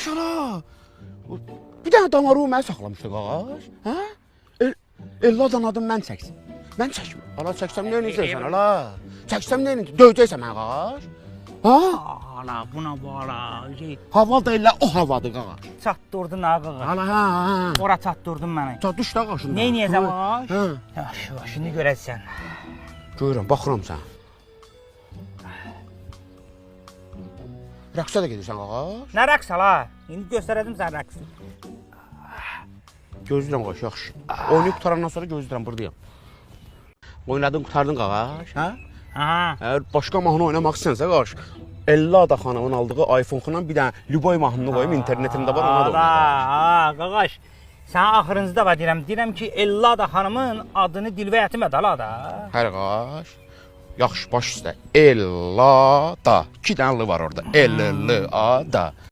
Yaxşı ala. Bir dənə damaru mən saxlamışdı qağaş. Hə? Elladan adım mən çəksin. Mən çəkmir. Ala çəksəm nə edəcəksən ala? Çəksəm nə edəcəksən? Döyəcəksən mən qağaş. Ha? Ala buna bala. Hava da elə o havadır qağaş. Çatdırdın ha qağaş. Ala hə. Ora çatdırdın məni. Düş də qaşında. Nə edəcəm qağaş? Hə. Yaxşı, şimdi görəsən. Görürəm, baxıram sən. Rəqsə də gedirsən qağaş. Nə rəqs ala? İndi göstərədim sən rəqsi. Gözləyirəm qaş, yaxşı. Oyunu qutarandan sonra gözləyirəm, buradayam. Oynadın, qutardın qağaş, hə? Hə. Əgər başqa mahnı oynamaq istəsən qaş, Ellada xanımın aldığı iPhone-xundan bir dənə Lüboy mahnını qoyum, internetində var, ona da oynayaq. Ha, qağaş. Sən axırıncıda var deyirəm ki, Ellada xanımın adını Dilbə Hətimə dala da. Hər qaş. Yaxşı, baş üstə. Ellada. 2 dənə L var orada. L-L-A-da.